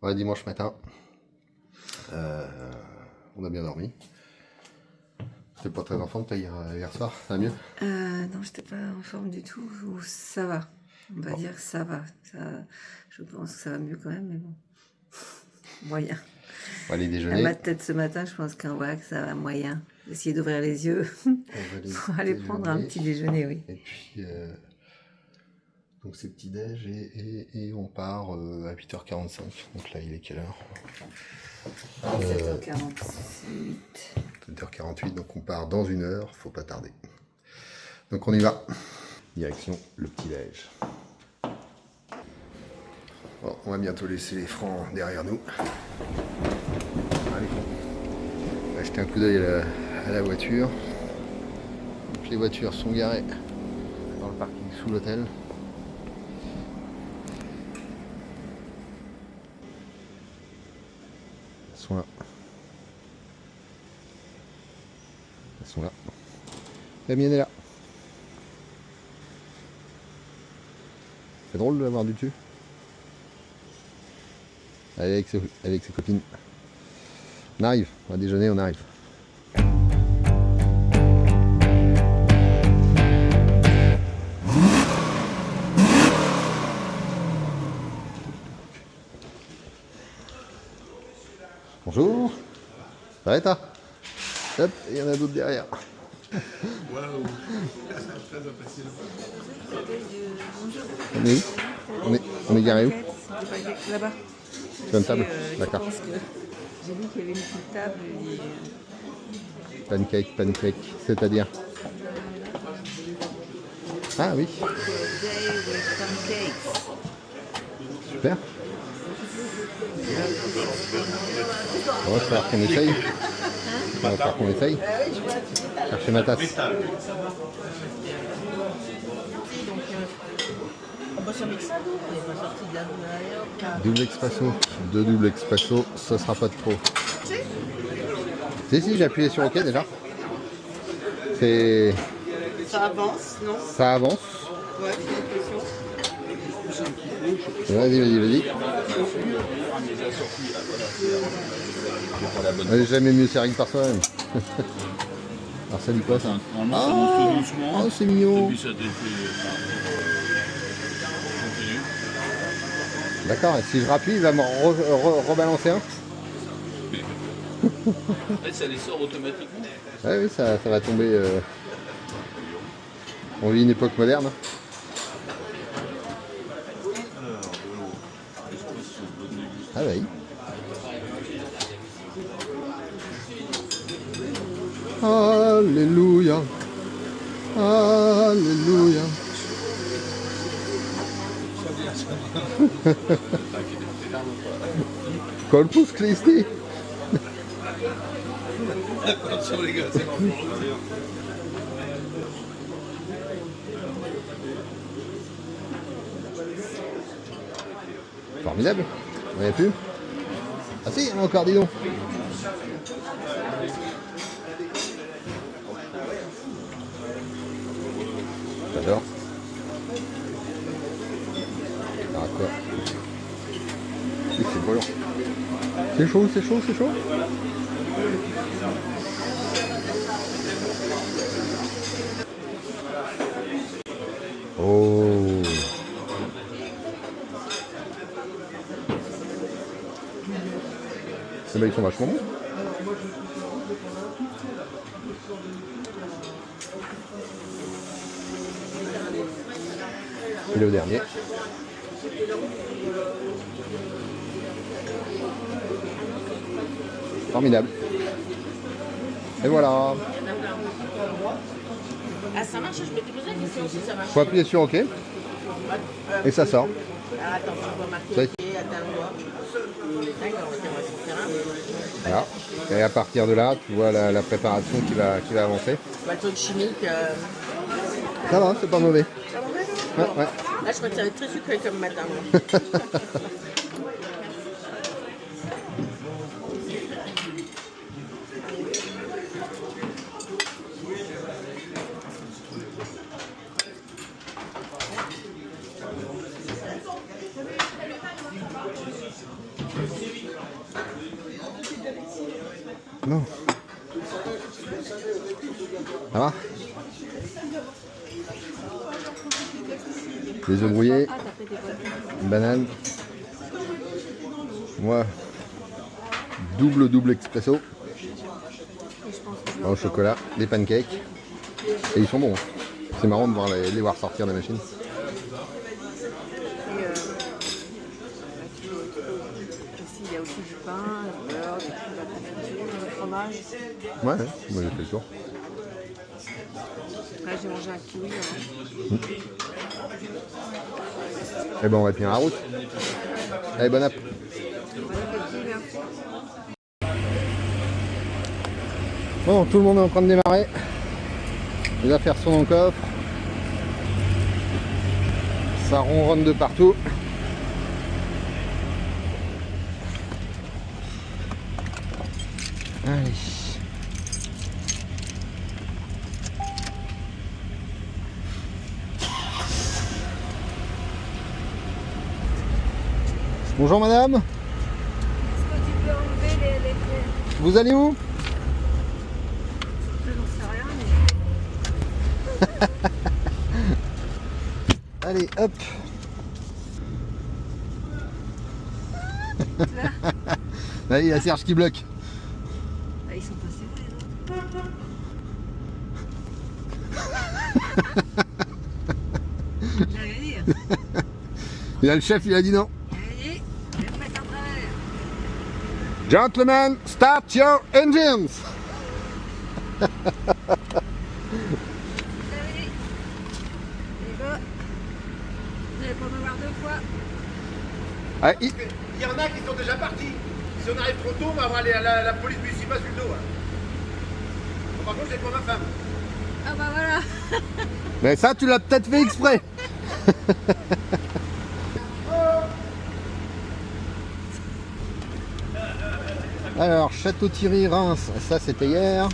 Ouais, dimanche matin. On a bien dormi. T'es pas très en forme, toi, hier soir, ça va mieux? Non, j'étais pas en forme du tout. Ou ça va. On va dire que ça va. Je pense que ça va mieux quand même, mais bon. Moyen. On va aller À déjeuner. ma tête ce matin, je pense qu'un que ça va moyen. Essayer d'ouvrir les yeux pour aller prendre un petit déjeuner, oui. Et puis, donc c'est petit-déj et on part à 8h45. Donc là, il est quelle heure? 7h48. 7h48, donc on part dans 1 heure, faut pas tarder. Donc on y va. Direction le petit-déj. Bon, on va bientôt laisser les francs derrière nous. Allez, on va jeter un coup d'œil à la voiture. Donc les voitures sont garées dans le parking sous l'hôtel. Elles sont là. Elles sont là. La mienne est là. C'est drôle de l'avoir du dessus. Avec ses copines. On arrive, on va déjeuner, on arrive. Bonjour. Ça va et toi? Hop, il y en a d'autres derrière. Waouh, très apprécié. On est garé où? Là-bas. Sur une table? D'accord. J'ai vu qu'il y avait une petite table. Pancake, c'est-à-dire? Ah oui. Super. On va faire qu'on essaye. On va faire qu'on essaye. Chercher ma tasse. Double expresso. 2 doubles expresso, ça sera pas de trop. Si, j'ai appuyé sur OK déjà. C'est... Ça avance, non? Ça avance. Ouais, c'est Vas-y. On n'est jamais mieux servi que par soi-même. Alors ça dit quoi ça? Normalement, ça monte tout doucement. Oh, c'est mignon. Et puis ça continue. D'accord, et si je rappuie, il va me rebalancer un? En fait, ça les sort automatiquement. Ouais, oui, ça va tomber. On vit une époque moderne. Ah oui. Alléluia. Alléluia. Corpus Christi. Attention les gars, c'est bon. Formidable. On n'y a plus? Ah si, il y en a encore, dis donc. J'adore. Ah quoi? Oui, c'est brûlant. C'est chaud. Oh. Eh ben, ils sont vachement bons. Et le dernier. Formidable. Et voilà. Ah, ça marche, je m'étais posé la question si ça marche. Faut appuyer sur OK. Et ça sort. Ah, attends, on va marquer Ça- OK, attends-moi. D'accord, on va sur le terrain. Voilà. Et à partir de là, tu vois la préparation qui va avancer. Pas le truc chimique. Ça va, c'est pas mauvais. Ça va bien? Ouais. Là, je crois que ça va être très sucré comme matin. Moi. Non. Ça va? Les œufs brouillés, une banane. Moi, double expresso. Au chocolat, des pancakes. Et ils sont bons. C'est marrant de voir les voir sortir des machines. Il y a aussi du pain, du beurre, de la confiture, du fromage. Ouais, moi j'ai fait le tour. Après, j'ai mangé un kiwi avant. Et ben on va tenir la route. Allez, bon app. Bon appétit, merci. Bon, tout le monde est en train de démarrer. Les affaires sont dans le coffre. Ça ronronne de partout. Allez. Bonjour madame. Est-ce que tu peux enlever les Vous allez où? Je n'en sais rien, mais... Allez, hop. Là, il y a Serge qui bloque. Ah, ils sont passés où les autres? J'avais dit. Et là, le chef, il a dit non. J'avais dit. Je vais me mettre en travers. Gentlemen, start your engines. J'avais dit. Les gars. Vous n'allez pas me voir deux fois. Ah, Il y en a qui sont déjà partis. Si on arrive trop tôt, on va avoir la police municipale sur le dos. Hein. Bon, par contre, c'est pour ma femme. Ah bah voilà. Mais ça, tu l'as peut-être fait exprès. Alors, Château-Thierry, Reims, ça c'était hier.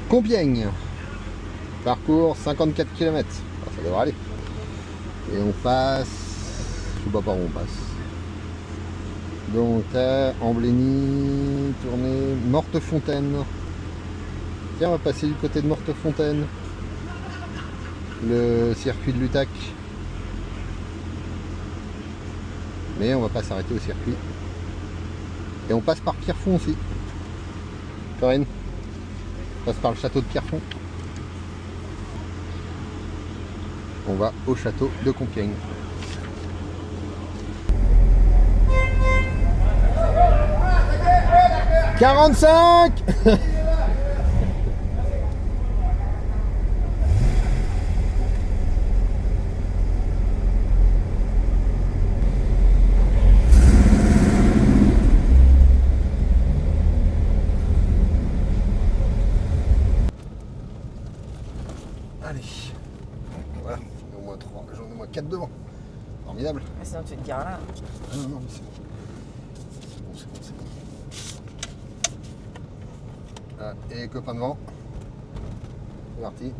Compiègne, parcours 54 km. Alors, ça devrait aller. Et on passe, je sais pas par où on passe. Donc, Amblény, tournée, Mortefontaine. Tiens, on va passer du côté de Mortefontaine. Le circuit de Lutac. Mais on va pas s'arrêter au circuit. Et on passe par Pierrefonds aussi. Corinne, on passe par le château de Pierrefonds. On va au château de Compiègne. « 45 » Allez, voilà, au moins 3, j'en ai au moins 4 devant. Formidable. Ah, sinon, tu te gares là. Ah non, non, mais c'est bon. C'est bon, c'est bon. Ah, et les copains devant. C'est parti.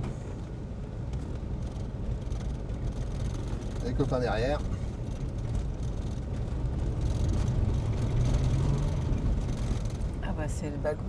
Les copains derrière. Ah bah, c'est le bagou.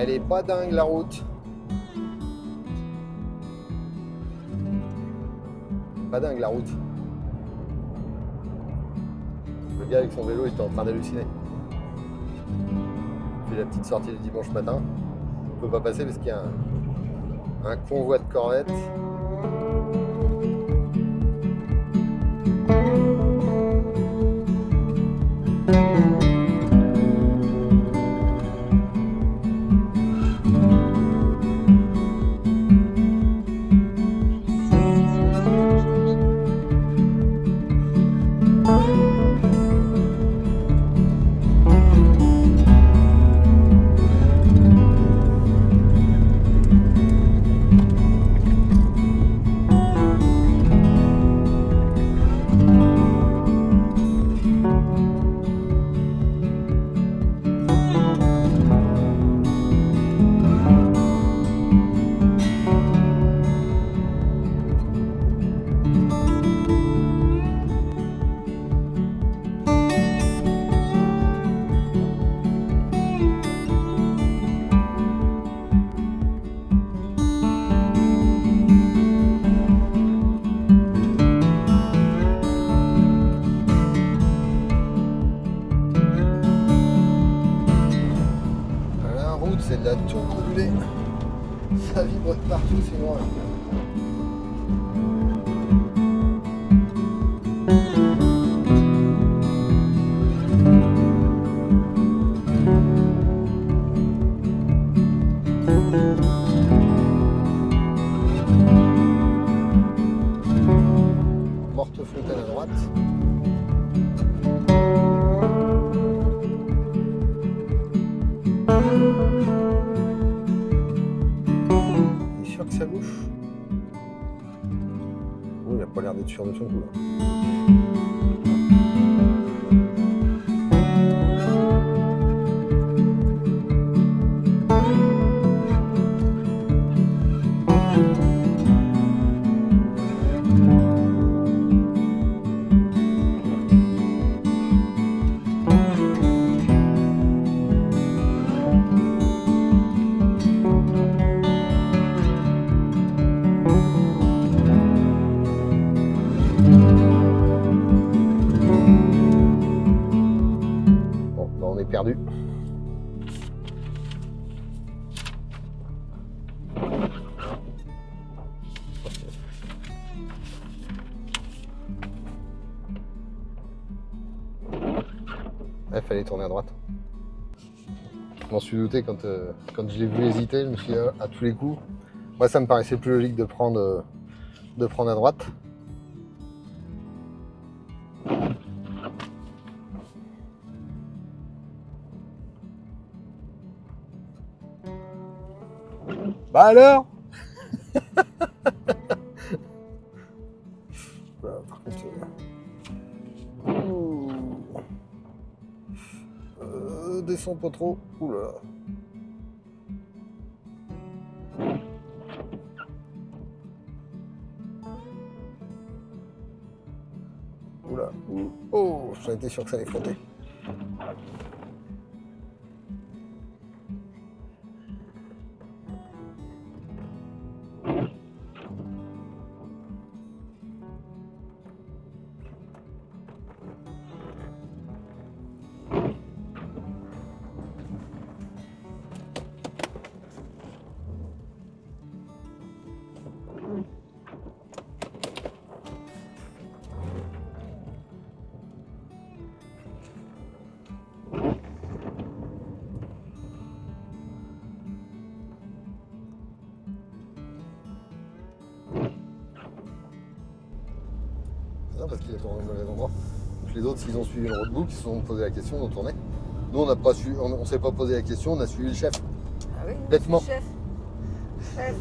Elle est pas dingue la route. Pas dingue la route. Le gars avec son vélo était en train d'halluciner. Puis la petite sortie le dimanche matin. On peut pas passer parce qu'il y a un convoi de corvettes. Ça vibre de partout, c'est noir. Mortefontaine à droite. Il est sûr que ça bouffe. Oui, il n'a pas l'air d'être sûr de son coup là. Bon, là on est perdu. Il fallait tourner à droite. Je m'en suis douté quand je l'ai vu hésiter, je me suis dit à tous les coups. Moi ça me paraissait plus logique de prendre à droite. Bah alors Voilà, par contre, descends pas trop. Ouh là là. Oula, oh, j'en étais sûr que ça allait frotter. Non, parce qu'il a tourné au mauvais endroit. Donc les autres, s'ils ont suivi le roadbook, ils se sont posé la question, ils ont tourné. Nous, on s'est pas posé la question, on a suivi le chef. Ah oui, Bêtement. chef. Chef.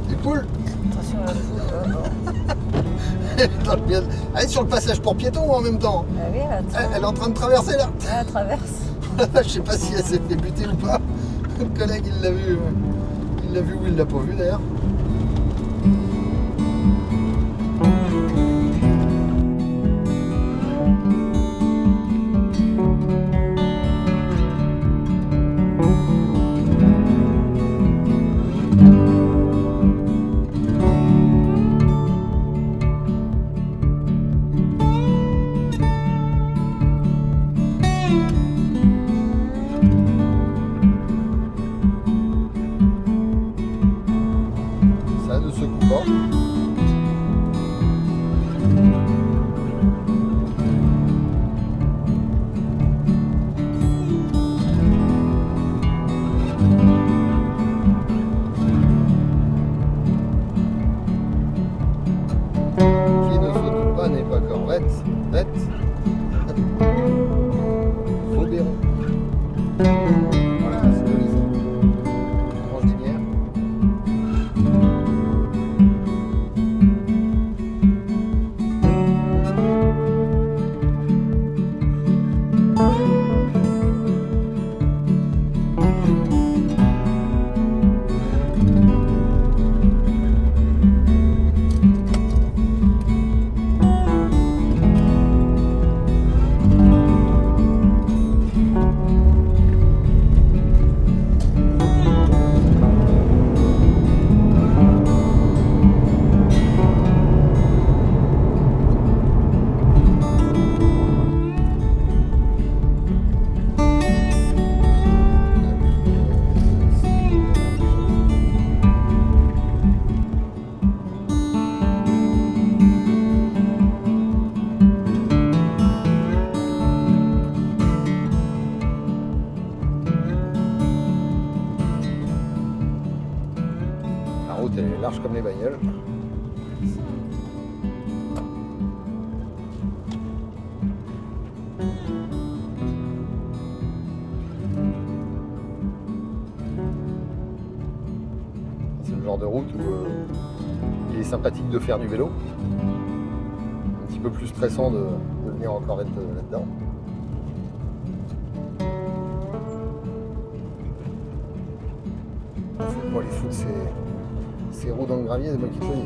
Des poules. Attention à la poule. Elle est sur le passage pour piétons en même temps. Ah oui, Elle est en train de traverser là. elle traverse. Je sais pas si elle s'est fait buter ou pas. Le collègue il l'a vu ou il l'a pas vu d'ailleurs. elle est large comme les bagnoles. C'est le genre de route où il est sympathique de faire du vélo. Un petit peu plus stressant de venir encore être là-dedans. C'est pour les foutre ces roues dans le gravier, c'est moi qui te le dis.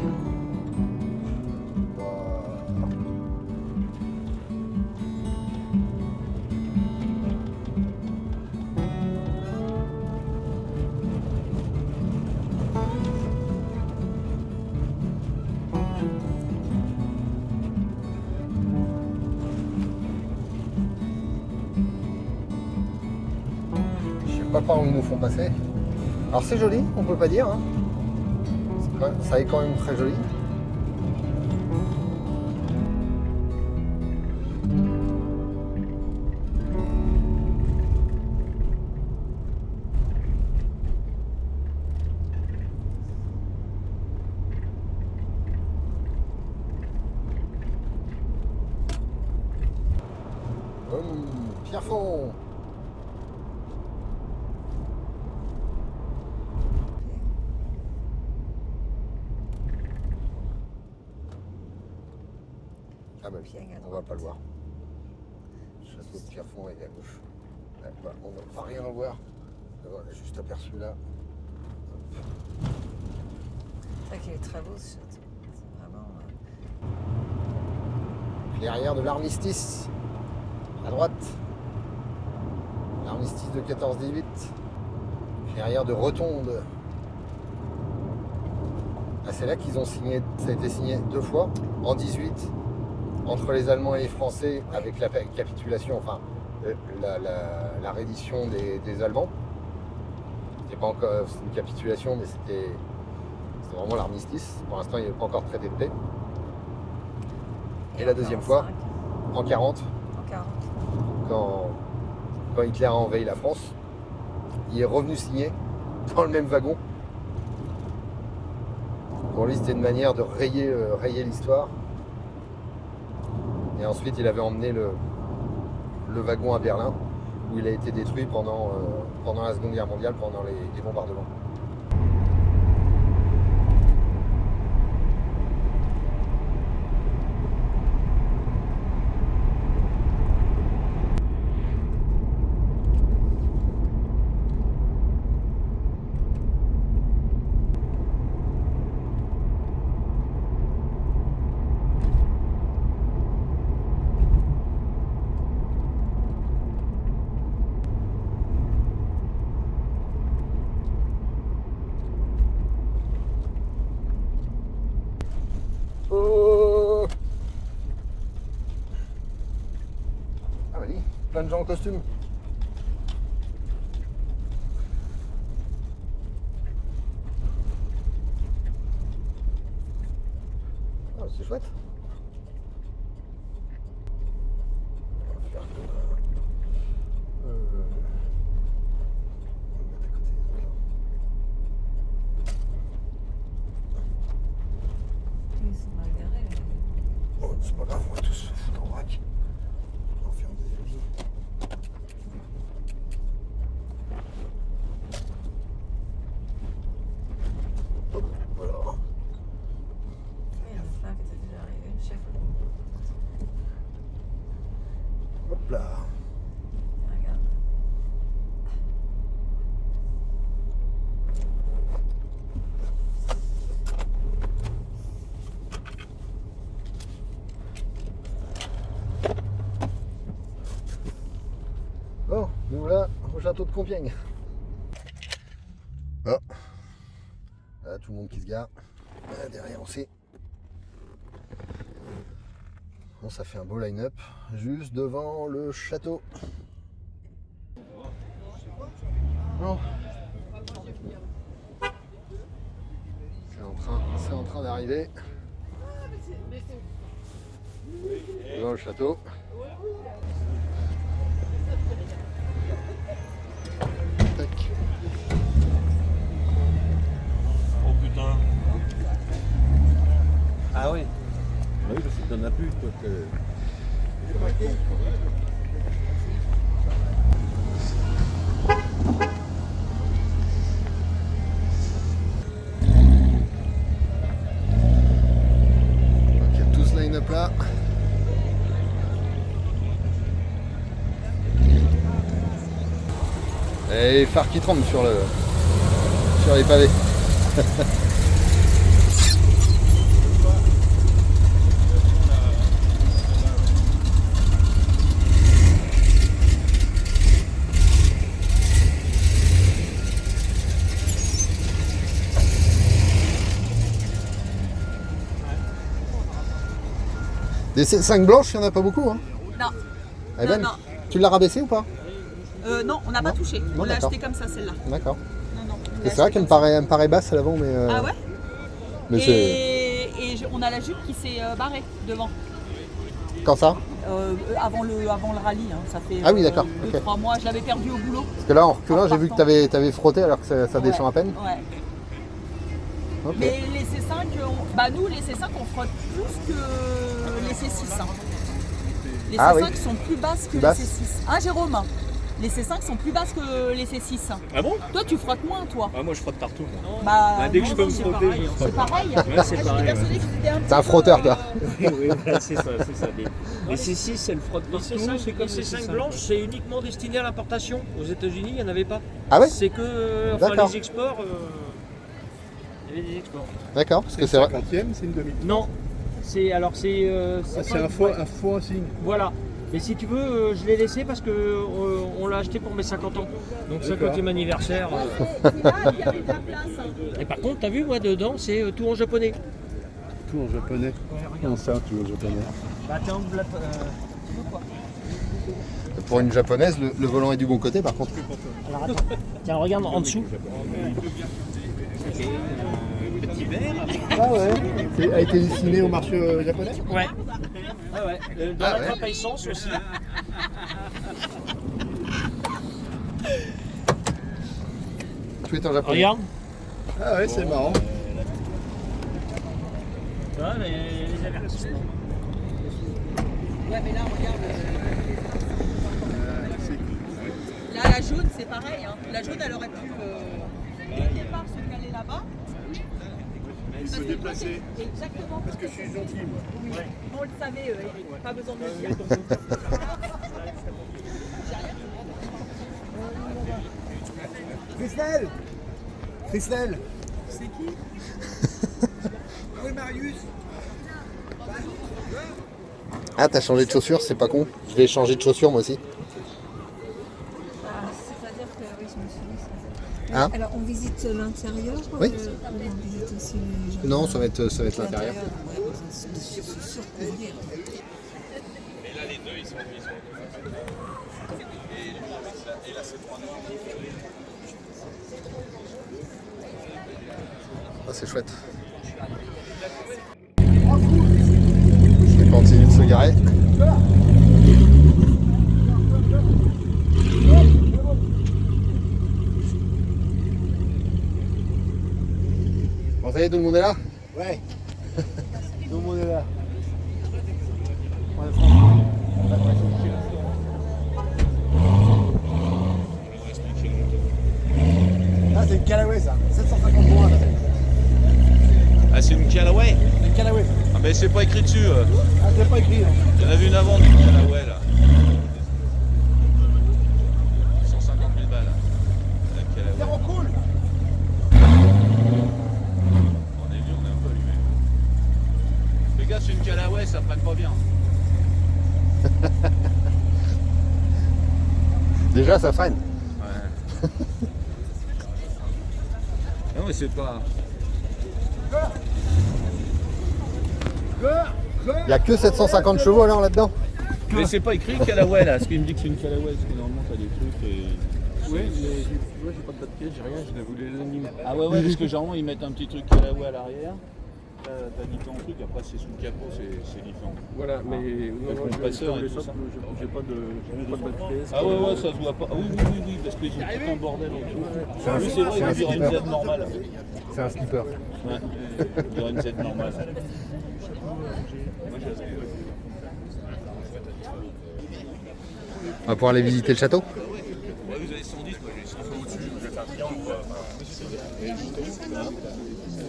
Je sais pas par où ils nous font passer. Alors c'est joli, on peut pas dire. Hein. Ça est quand même très joli. Pierrefonds. Ah bah oui, on va pas le voir. Château de Pierrefonds est à gauche. Ouais, bah, on ne va rien voir. On a juste aperçu là. C'est vrai qu'il y a les travaux, ce château. C'est vraiment... Clairière de l'armistice. À droite. L'armistice de 14-18. Clairière de Rotonde. Ah, c'est là qu'ils ont signé, ça a été signé 2 fois, en 18, entre les Allemands et les Français, avec la capitulation, enfin la reddition des Allemands. C'était pas encore une capitulation, mais c'était vraiment l'armistice. Pour l'instant, il n'y avait pas encore de traité de paix. Et la deuxième fois, en 40, quand Hitler a envahi la France, il est revenu signer dans le même wagon. Pour lui, c'était une manière de rayer l'histoire. Et ensuite, il avait emmené le wagon à Berlin, où il a été détruit pendant la Seconde Guerre mondiale, pendant les bombardements. Oh, ah bah oui, plein de gens en costume. Ah, c'est chouette. On va faire comme on va mettre à côté. Ils sont mal garés. Oh, c'est pas grave, on va tous se foutre en vrac. On va faire des avis. Hop, voilà. Il y en a plein qui étaient déjà arrivés, chef. Hop là. Regarde. Bon, nous voilà au château de Compiègne. Oh. Là, tout le monde qui se gare. Là, derrière aussi. Bon, ça fait un beau line-up juste devant le château. Bon. C'est en train d'arriver. Devant le château. Tac. Oh putain. Il y a tout ce line-up là. Et les phares qui tremblent sur les pavés. Des C5 blanches, il n'y en a pas beaucoup, hein? Non. Eh ben, non. tu l'as rabaissé ou pas? Non, on n'a pas touché. Non, On l'a d'accord. acheté comme ça, celle-là. D'accord. Non. C'est vrai qu'elle me paraît basse à l'avant, mais. Ah ouais? Mais c'est. Et on a la jupe qui s'est barrée devant. Quand ça? Avant le rallye, hein. Ça fait Ah oui, d'accord, 2-3 ok. mois. Je l'avais perdu au boulot. Parce que là, en reculant, En j'ai vu que partant. tu avais frotté alors que ça descend à peine. Ouais. Ok. Mais les C5, nous les C5 on frotte plus que les C6. Hein. Les Ah C5 oui. sont plus basses que Plus les basses. C6. Hein Jérôme? Les C5 sont plus basses que les C6. Ah bon? Toi tu frottes moins toi. Ah, moi je frotte partout. Moi. Bah, Dès que je peux me c'est frotter, pareil. C'est pareil. c'est J'étais pareil, persuadée qu'ils étaient un T'es un petit peu, frotteur, toi. Oui, c'est ça, c'est ça. Les C6, elles frottent partout. C'est comme les C5 blanches, c'est uniquement destiné à l'importation. Aux États-Unis, il n'y en avait pas. Ah ouais? C'est que D'accord. les exports. Il y avait des exports. D'accord, parce que c'est vrai. 50e, c'est une demi. Non, c'est alors c'est. C'est pas- un faux signe. Voilà. Mais si tu veux, je l'ai laissé parce que on l'a acheté pour mes 50 ans. Donc 50e anniversaire. Là, il y avait de la place. Hein. Et par contre, t'as vu, moi dedans, c'est tout en japonais. Tout en japonais. Comment ça, tout en japonais? Bah tiens, Pour une japonaise, le volant est du bon côté par contre. alors attends. Tiens, regarde en dessous. Petit verre. Ah ouais. C'est a été destiné au marché japonais? Ouais. Ah ouais. Dans Ah la ouais. trappe à essence aussi. Tout est en japonais. Regarde. Ah ouais, c'est marrant. Tu vois, les avertissements. Ouais, mais là, regarde. Là, la jaune, c'est pareil. Hein. La jaune, elle aurait pu, dès le départ, se caler là-bas. Se déplacer. Exactement. Parce que je suis gentil, moi. Oui. On le savait, Eric. Pas besoin de le dire. Christelle Christelle C'est qui? Oui, Marius. Ah, t'as changé de chaussures, c'est pas con. Je vais changer de chaussures moi aussi. C'est-à-dire que oui, je me suis dit ça. Hein? Alors, on visite l'intérieur Oui. ou on visite aussi les... Non, ça va être l'intérieur. Ouais, de surcouvrir. Ah, c'est chouette. Ça continue de se garer. Bon, ça y est, tout le monde est là? Ouais. Tout le monde est là. Ah, c'est une Callaway ça. 750 points. Ah, c'est une Callaway? C'est une Callaway. Ah, mais c'est pas écrit dessus. Ah, c'est pas écrit. Hein. Il y en avait une avant d'une Callaway là. 150 000 balles. La Callaway. Zéro cool. On est venu, on est un peu allumé. Les gars, c'est une Callaway, ça prenne pas bien. Déjà, ça freine. Ouais. Non, mais c'est pas. Il n'y a que 750 chevaux alors là-dedans. Mais c'est pas écrit Callaway là. Est-ce qu'il me dit que c'est une Callaway? Parce que normalement, t'as des trucs et. Oui, mais moi j'ai pas de papier, j'ai rien, je voulais l'anime. Ah ouais, parce que généralement ils mettent un petit truc Callaway à l'arrière. T'as différents trucs, après c'est sous le capot, c'est différent. Voilà, mais Le compresseur et tout ça. j'ai pas de papier. Ah ouais, ça se voit pas. Ah oui, parce qu'ils ont tout un bordel autour. Oui, c'est vrai, on dirait une Z normale. C'est un skipper. Ouais, on dirait une Z normale. On va pouvoir aller visiter le château. Ouais, vous avez 110, moi j'ai 100 fois au-dessus, je vais faire un triangle quoi.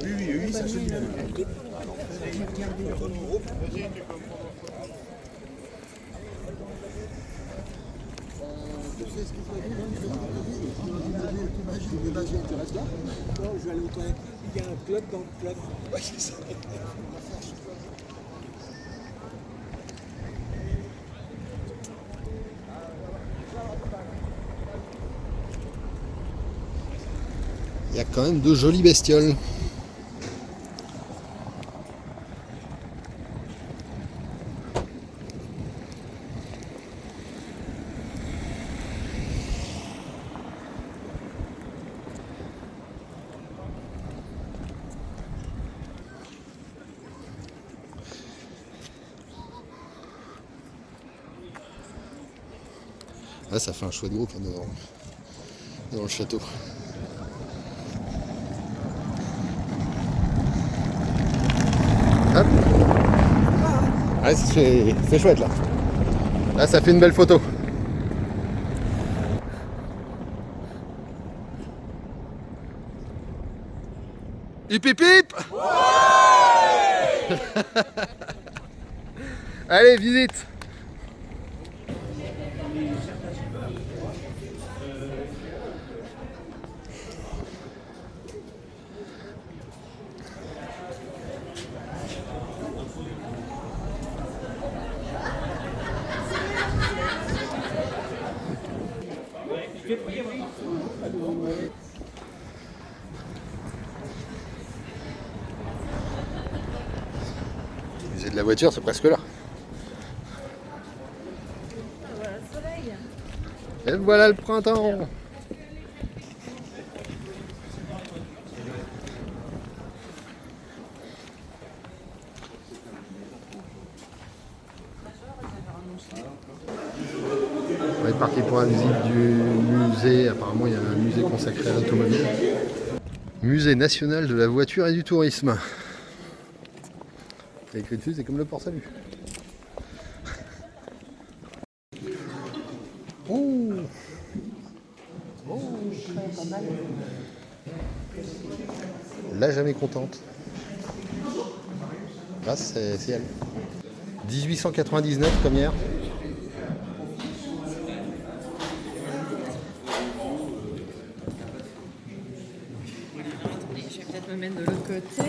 Oui, ça se dit. Il y a quand même de jolies bestioles. Ah, ça fait un chouette groupe hein, dans le château. Hop. Ouais, c'est chouette là. Là, ça fait une belle photo. Hip hip hip. Ouais. Allez, visite. Le musée de la voiture, c'est presque là. Et voilà le printemps. On est parti pour la visite du musée. Apparemment, il y a un musée consacré à l'automobile. Musée national de la voiture et du tourisme. C'est écrit dessus, c'est comme le Port-Salut. Oh, oh. La jamais contente. Là, c'est elle. 1899 comme hier. Je vais peut-être me mettre de l'autre côté.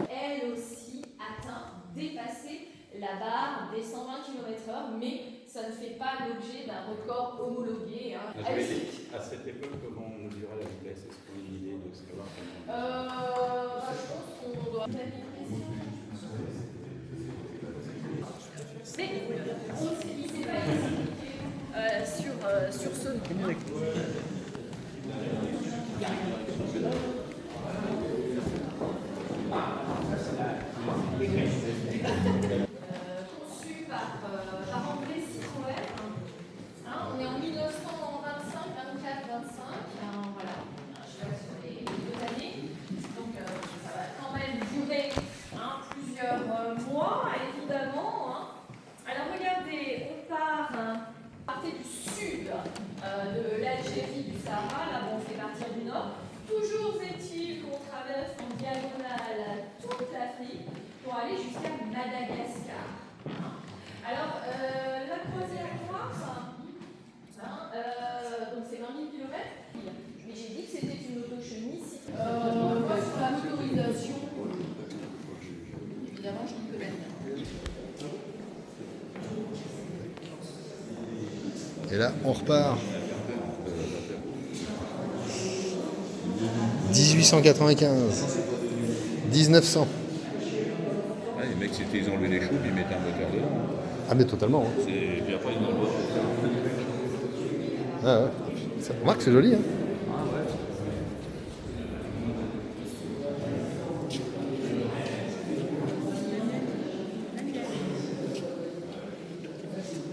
Elle aussi atteint, dépassé la barre des 120 km/h, mais ça ne fait pas l'objet d'un record homologué. Hein. À cette époque, comment on mesurait la vitesse? Est-ce qu'on a une idée de savoir comment... Je pense qu'on doit faire une question. Mais il s'est pas expliqué sur ce nom. Conçu par André Citroën. Hein, on est en 1925, 24, 25. Voilà, je vois sur les 2 années. Donc ça va quand même durer plusieurs mois, évidemment. Hein. Alors regardez, on part partez du sud de l'Algérie, du Sahara. Là, bon, on fait partir du nord. Toujours est-il qu'on traverse en diagonale toute l'Afrique pour aller jusqu'à Madagascar. Alors, la croisière noire, donc c'est 20 000 km, mais j'ai dit que c'était une autochemise. Moi, sur la motorisation, évidemment, je ne connais rien. Et là, on repart. 1895. 1900. Ouais, les mecs, c'était ils enlevaient les choux puis ils mettaient un moteur dedans. Ah mais totalement. Hein. Et puis après, ils enlevaient. Ah ouais. Ça, remarque, c'est joli. Hein.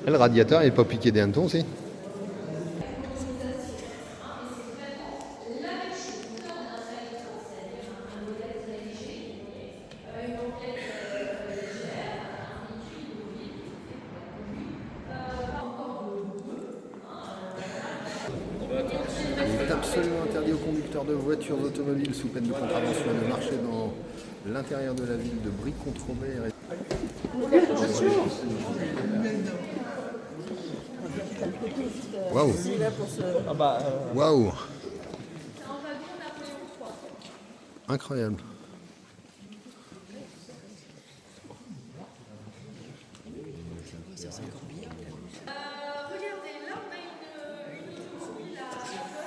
Et le radiateur, il n'est pas piqué des hannetons aussi. est absolument interdit aux conducteurs de voitures automobiles sous peine de contravention de marcher dans l'intérieur de la ville de Brie-Contrebert. Waouh! Waouh! Incroyable. Regardez, là on a une automobile à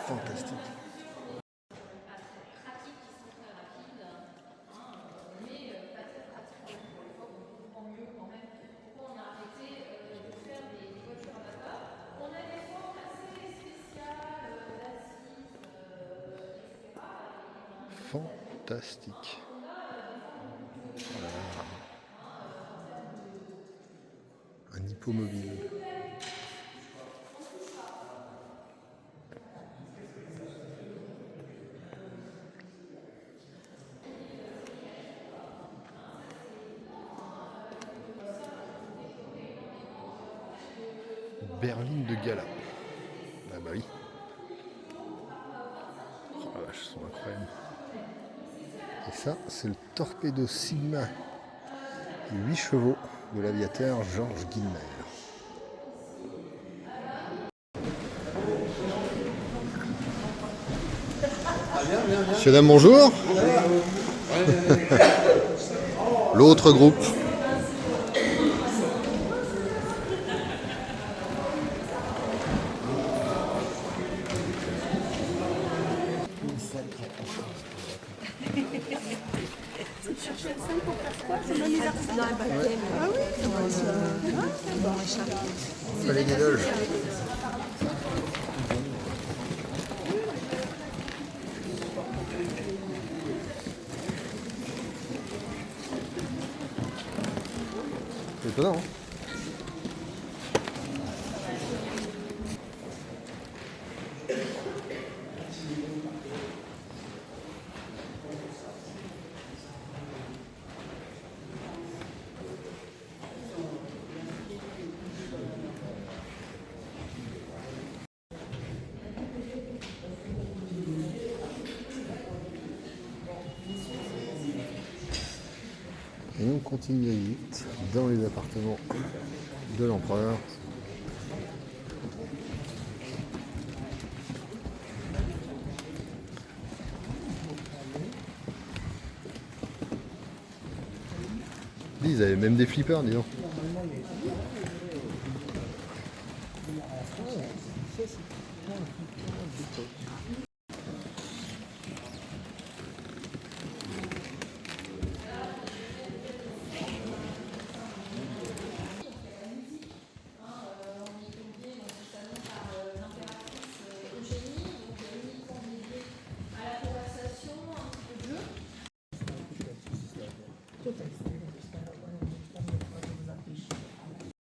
Fantastique. pratiques qui sont très rapides, mais pas très pratiques en mieux quand même. Pourquoi on a arrêté de faire des voitures à vapeur? On a des formes assez spéciales d'assises, etc. Fantastique. Oh là là. Un hippomobile. Berline de gala. Ah bah oui. Oh la vache, ils sont incroyables. Et ça, c'est le Torpedo Sigma 8 chevaux de l'aviateur Georges Gilmer. Monsieur, dame, bonjour. L'autre groupe. Fallait des loges. C'est étonnant, hein? Et on continue vite dans les appartements de l'empereur. Ils avaient même des flippers, dis donc.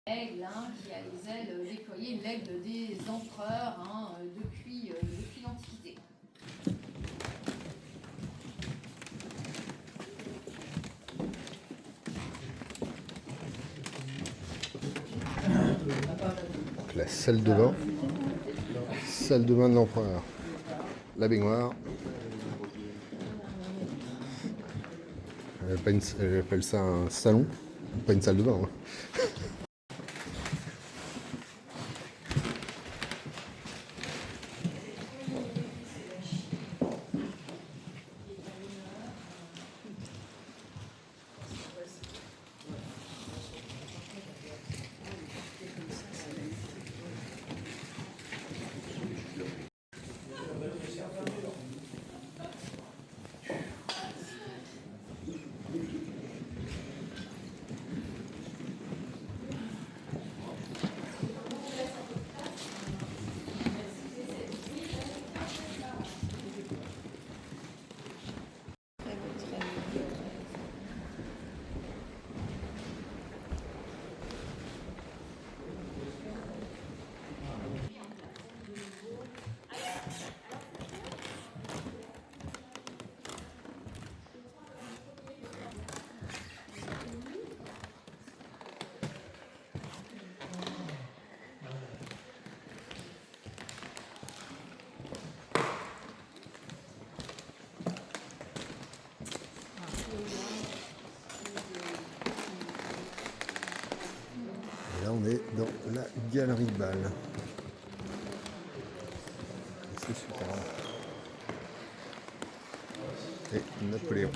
L'aigle qui a les ailes déployées, l'aigle des empereurs depuis l'Antiquité. Donc la salle de bain. Salle de bain de l'empereur. La baignoire. Elle appelle ça un salon, pas une salle de bain. Hein. galerie de balles. C'est super. Et Napoléon.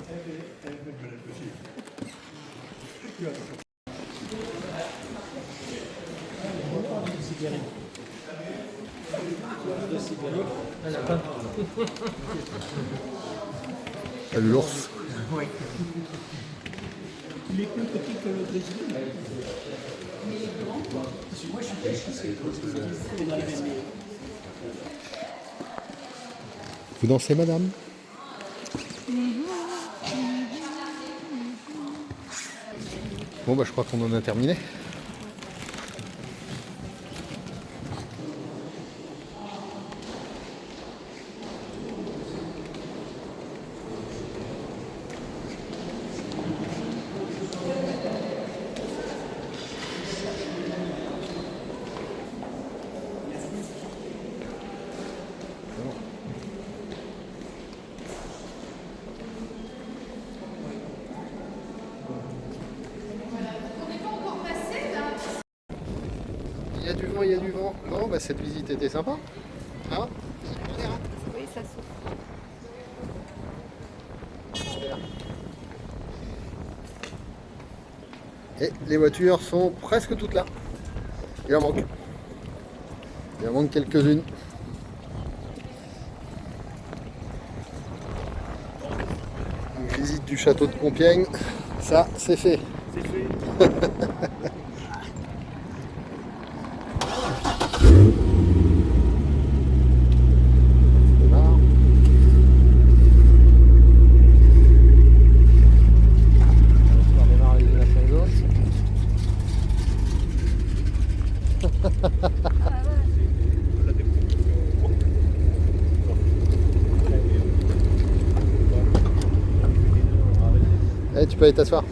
T'as vu l'ours? Oui. Il est plus petit que le Brésil. Mais il est grand, quoi. Parce que moi, je suis pêche, c'est dans les mêmes. Vous dansez, madame? Bon, bah, je crois qu'on en a terminé. Il y a du vent, il y a du vent. Non, bah cette visite était sympa. Hein? Oui, ça souffle. Et les voitures sont presque toutes là. Il en manque. Il en manque quelques-unes. Une visite du château de Compiègne. Ça, c'est fait. C'est fait. Eh, tu peux aller t'asseoir.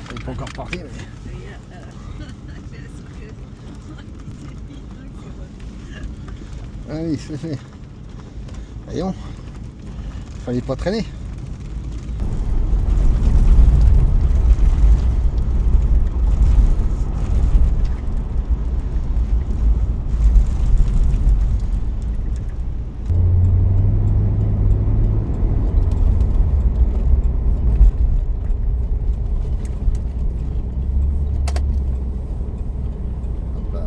On n'est pas encore parti, mais... Ah oui, c'est fait. Voyons. Fallait pas traîner. Hop là.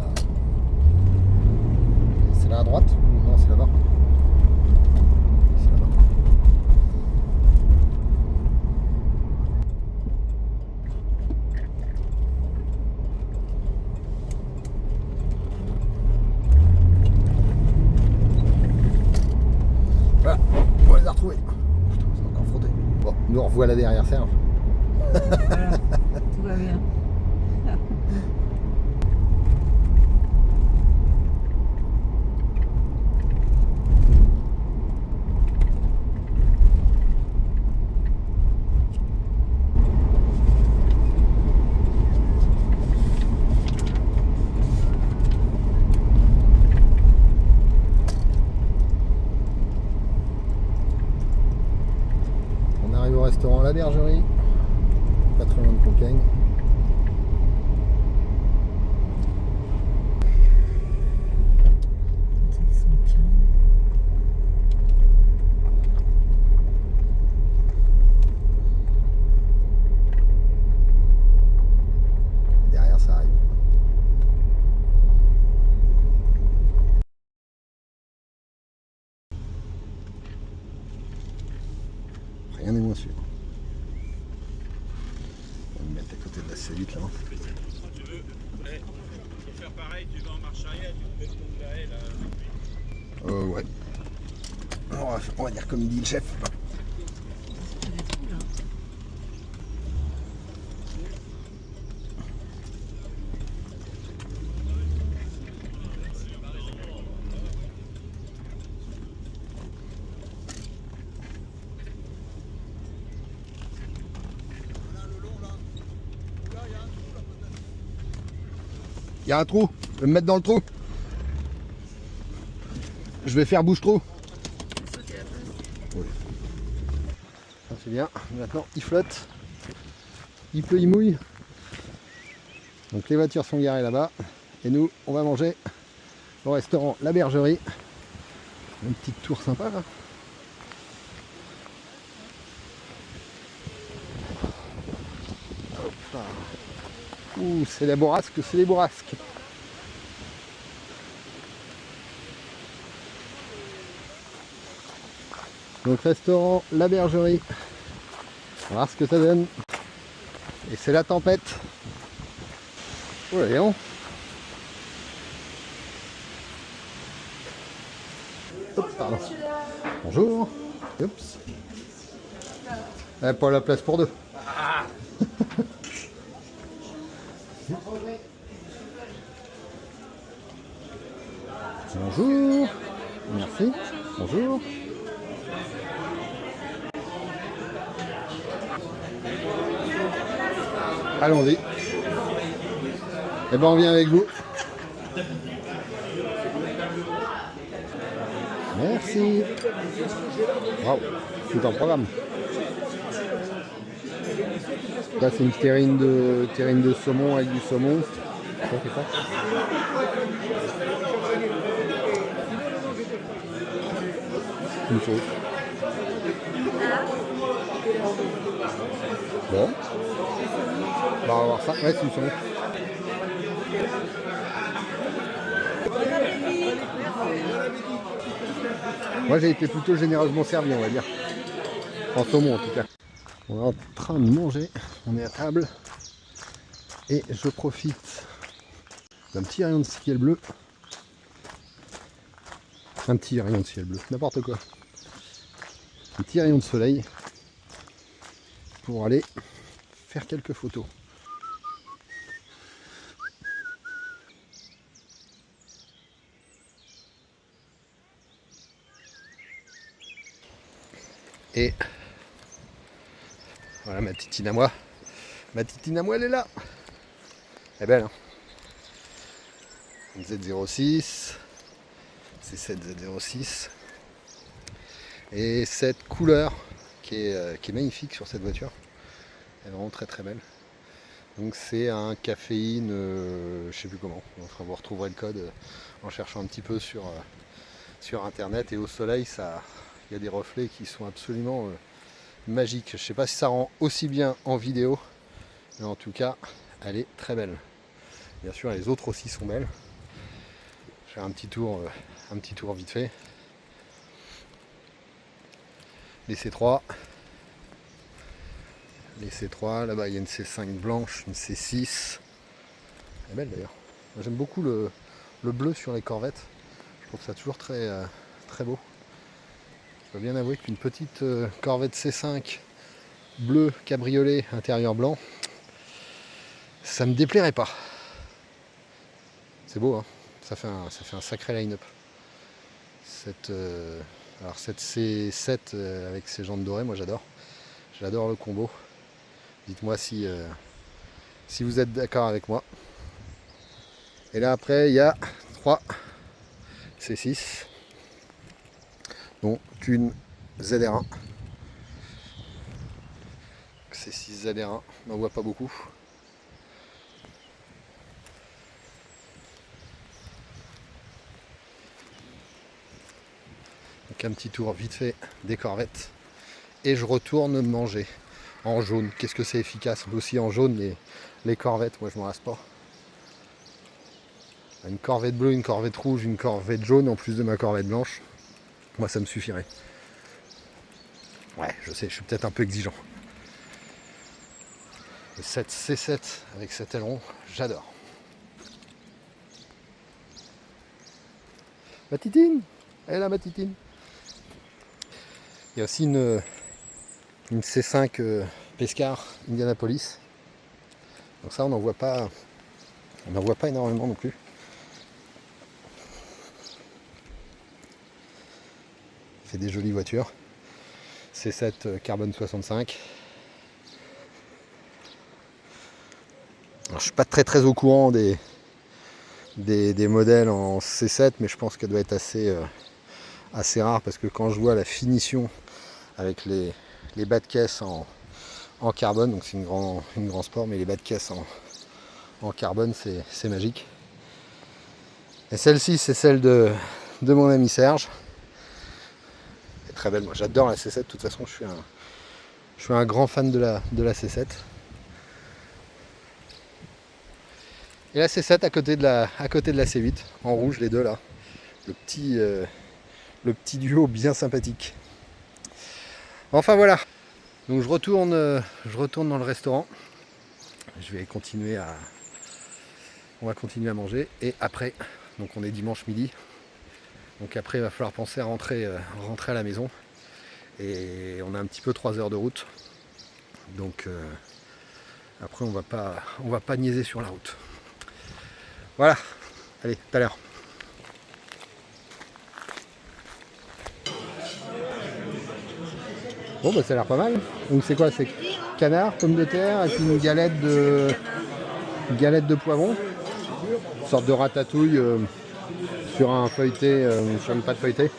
C'est là à droite ou non, c'est là-bas? C'est là-bas. Voilà, on les a retrouvés. Putain, c'est encore frotté. Bon, nous revoilà derrière Serge. Voilà, tout va bien. On arrive au restaurant La Bergerie, pas très loin de Compiègne. Derrière, ça arrive. Rien n'est moins sûr. On va me mettre à côté de la cellule là. Si tu veux, faut faire pareil, tu vas en marche arrière, tu te mets le long de la haie là. Ouais. On va dire comme dit le chef. Il y a un trou, je vais me mettre dans le trou. Je vais faire bouche-trou. Oui. Ça c'est bien. Maintenant il flotte. Il pleut, il mouille. Donc les voitures sont garées là-bas. Et nous, on va manger au restaurant La Bergerie. Une petite tour sympa là. Hop là. Ouh, c'est la bourrasque, c'est les bourrasques. Donc restaurant La Bergerie. On va voir ce que ça donne. Et c'est la tempête. Oh là, Léon. Hop, pardon. Bonjour. Oups. Pas la place pour deux. Bonjour. Merci. Bonjour. Allons-y. Eh ben on vient avec vous. Merci. Wow, tout en programme. Là c'est une terrine de saumon avec du saumon. Ça fait quoi? Une sauce. Bon. On va voir ça. Ouais, c'est une saumon. Moi j'ai été plutôt généreusement servi, on va dire. En saumon en tout cas. On est en train de manger, on est à table. Et je profite d'un petit rayon de ciel bleu. Un petit rayon de ciel bleu, n'importe quoi. Un petit rayon de soleil pour aller faire quelques photos. Et voilà ma titine à moi. Ma titine à moi, elle est là. Elle est belle, hein. Z06. C'est cette Z06. Et cette couleur qui est magnifique sur cette voiture. Elle est vraiment très très belle. Donc c'est un caféine, je sais plus comment. Enfin, vous retrouverez le code en cherchant un petit peu sur internet. Et au soleil, il y a des reflets qui sont absolument magiques. Je sais pas si ça rend aussi bien en vidéo, mais en tout cas, elle est très belle. Bien sûr, les autres aussi sont belles. Je vais faire un petit tour vite fait. Les C3. Les C3, là-bas il y a une C5 blanche, une C6. Elle est belle d'ailleurs. J'aime beaucoup le bleu sur les Corvettes. Je trouve ça toujours très, très beau. Je dois bien avouer qu'une petite Corvette C5 bleu cabriolet intérieur blanc, ça me déplairait pas. C'est beau, hein. Ça fait un sacré line-up. Alors cette C7 avec ses jantes dorées, moi j'adore. J'adore le combo. Dites-moi si vous êtes d'accord avec moi. Et là après il y a 3 C6, dont une ZR1. C6 ZR1, on n'en voit pas beaucoup. Donc un petit tour vite fait des Corvettes. Et je retourne manger en jaune. Qu'est-ce que c'est efficace aussi en jaune les Corvettes, moi je m'en lasse pas. Une Corvette bleue, une Corvette rouge, une Corvette jaune en plus de ma Corvette blanche. Moi ça me suffirait. Ouais, je sais, je suis peut-être un peu exigeant. Le 7 C7 avec cet aileron, j'adore. Ma titine, elle est là ma titine. Il y a aussi une C5 Pescar Indianapolis. Donc ça on n'en voit pas énormément non plus. C'est des jolies voitures. C7 Carbone 65. Alors, je suis pas très au courant des modèles en C7, mais je pense qu'elle doit être assez rare parce que quand je vois la finition avec les bas de caisse en carbone, donc c'est une grande sport, mais les bas de caisse en carbone, c'est magique. Et celle-ci, c'est celle de mon ami Serge. Elle est très belle, moi j'adore la C7, de toute façon je suis un grand fan de la C7. Et la C7 à côté de la C8, en rouge, les deux là. Le petit duo bien sympathique. Enfin voilà. Donc je retourne dans le restaurant. On va continuer à manger. Et après, donc on est dimanche midi. Donc après il va falloir penser à rentrer à la maison. Et on a un petit peu 3 heures de route. Donc après on va pas niaiser sur la route. Voilà. Allez, tout à l'heure. Bon bah ça a l'air pas mal. Donc c'est quoi? C'est canard, pommes de terre et puis une galette de poivron. Une sorte de ratatouille sur un feuilleté, sur une pâte feuilletée.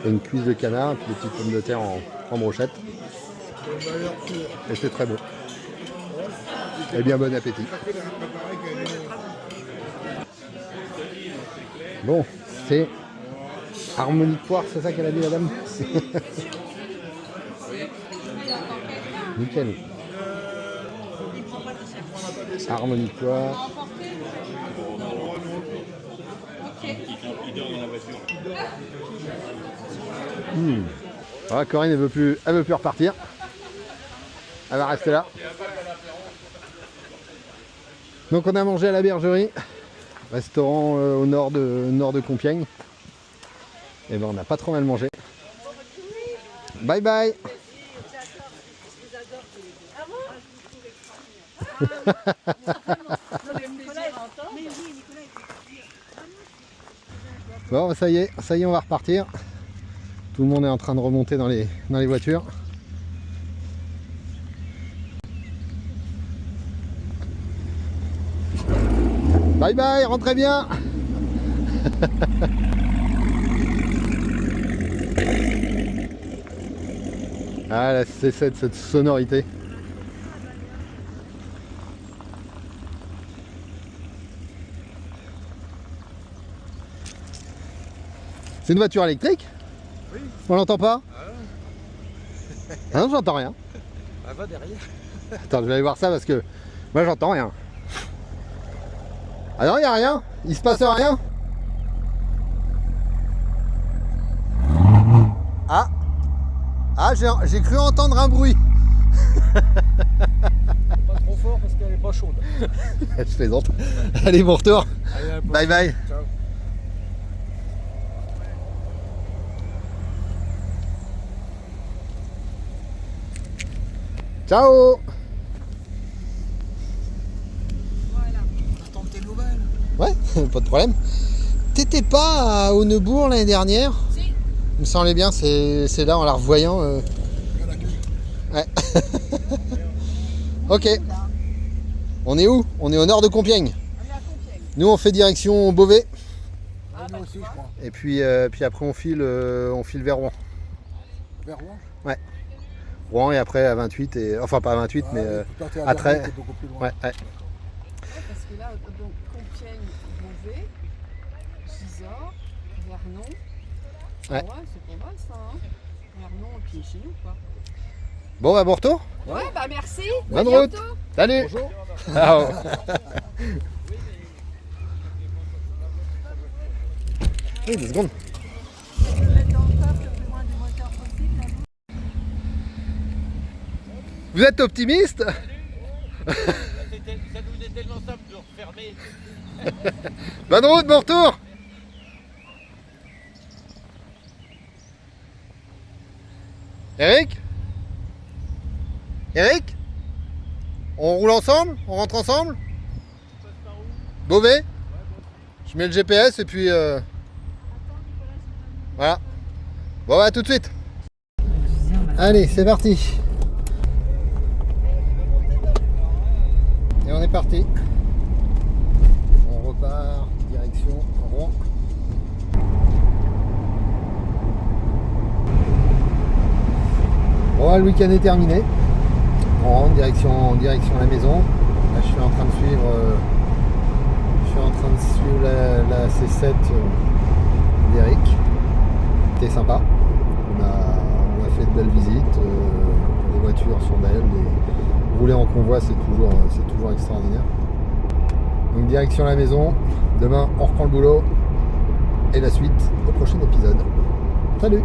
Et une cuisse de canard et puis des petites pommes de terre en brochette. Et c'est très bon. Et bien bon appétit. Bon, c'est harmonique poire, c'est ça qu'elle a dit la dame? Nickel. Harmonique poire. Ah, Corinne elle veut plus repartir. Elle va rester là. Donc on a mangé à la Bergerie, restaurant au nord de Compiègne. Et ben on n'a pas trop mal mangé. Bye bye. Bon ça y est, on va repartir. Tout le monde est en train de remonter dans les voitures. Bye bye, rentrez bien. Ah là, c'est cette sonorité. C'est une voiture électrique? Oui. On l'entend pas? Ah non, j'entends rien. Elle va derrière. Attends, je vais aller voir ça parce que moi j'entends rien. Ah non, il n'y a rien. Il se passe rien. Ah, j'ai cru entendre un bruit. Pas trop fort parce qu'elle est pas chaude. Je plaisante. Allez, bon retour. Allez, bye bye. Ciao. Ciao. Attends tes nouvelles. Ouais, pas de problème. T'étais pas à Aunebourg l'année dernière? Si. Il me semblait bien, c'est là en la revoyant. Ouais. Ok. On est où? On est au nord de Compiègne. On est à Compiègne. Nous on fait direction Beauvais. Ah, Nous aussi, je crois. Et puis après on file vers Rouen. Vers Rouen. Ouais. Rouen et après à 28 et enfin pas à 28 mais à 13. C'est beaucoup plus loin. Ouais. Ouais, parce que là, donc Compiègne, Beauvais, Gisors, Vernon. Ouais. Ouais, c'est pas mal ça, hein. Vernon et puis chez nous, quoi. Bon bah bon retour. Ouais, bah merci. Bonne À route. bientôt. Salut. Bonjour. Ciao. Oui, 2 secondes. Vous êtes optimiste? Ça nous est tellement simple de refermer. Bonne route, bon retour. Eric? Eric? On roule ensemble? On rentre ensemble? Beauvais? Je mets le GPS et puis... Voilà. Bon bah à tout de suite. Allez, c'est parti. Et on est parti. On repart direction Rouen. Bon, le week-end est terminé. On rentre direction la maison. Là, je suis en train de suivre la C7 d'Eric. C'était sympa. On a fait de belles visites. Les voitures sont belles. Rouler en convoi, c'est toujours extraordinaire. Donc direction la maison. Demain, on reprend le boulot. Et la suite au prochain épisode. Salut!